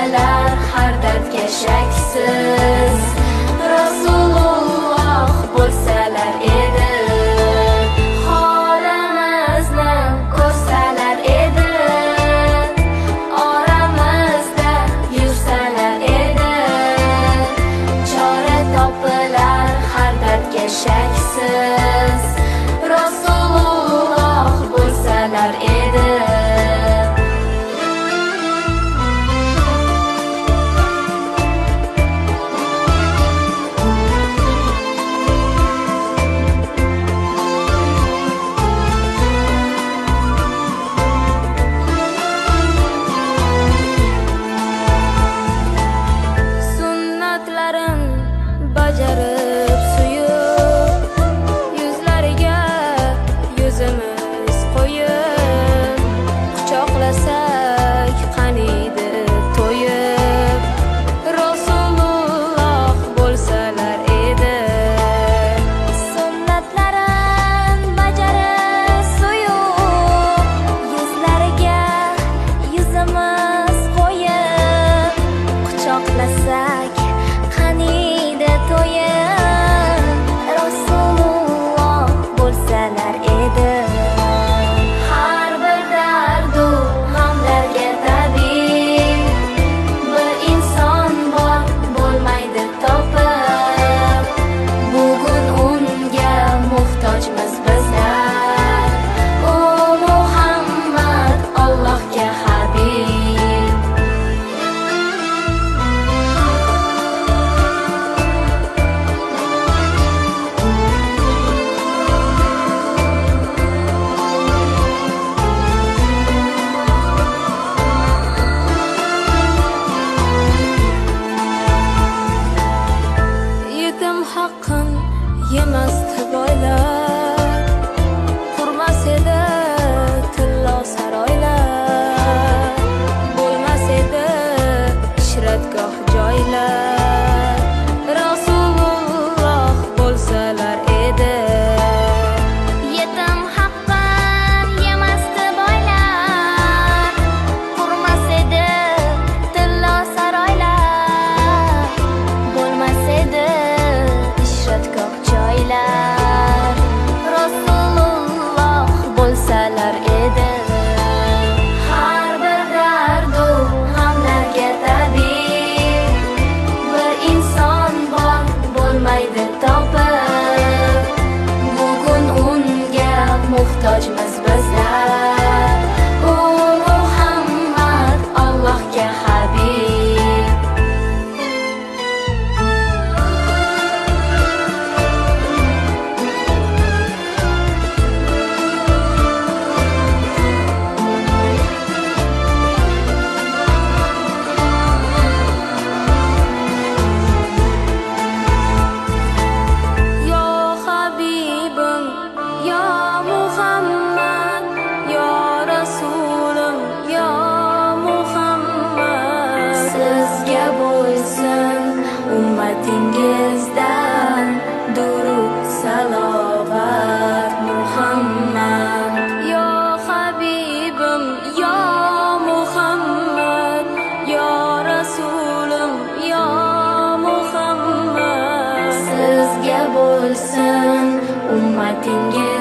topilar har dardga shaksiz. Rasululloh bo'lsalar edi, holimizni ko'rsalar edi, oramizda yursalar edi. Chora topilar har dardga shaksiz. Rasululloh bo'lsalar edi. Bajarib suyub, yuzlariga yuzimiz qo'yib, quchoqlasak qaniydi to'yib. Rasululloh bo'lsalar edi. Sunnatlarin bajarib suyub, yuzlariga yuzimiz qo'yib, quchoqlasak qaniydi to'yib. Rasululloh bo'lsalar edi. Har bir dardu g'amlarga tabib, bir inson bor bo'lmaydi topib. Bugun unga muhtojmiz bizlar. U Muhammad Allohga habib. Yetim haqqin yemasdi boylar, qurmas edi tillo saroylar, bo'lmas edi ishratgoh joylar. Rasululloh bo'lsalar edi. Yetim haqqin yemasdi boylar, qurmas edi tillo saroylar, bo'lmas edi ishratgoh joylar. Rasululloh bo'lsalar edi. Har bir dardu g'amlarga tabib, bir inson bor bo'lmaydi topib. Bugun unga muhtojmiz bizlar. U Muhammad Allohga habib. Ya Habibim, ya Muhammad, ya Rasulim, ya Muhammad. Sizga bo'lsin ummatingizdan durud salovat Muhammad. Ya Habibim, ya Muhammad, ya Rasulim, ya Muhammad. Sizga bo'lsin ummatingizdan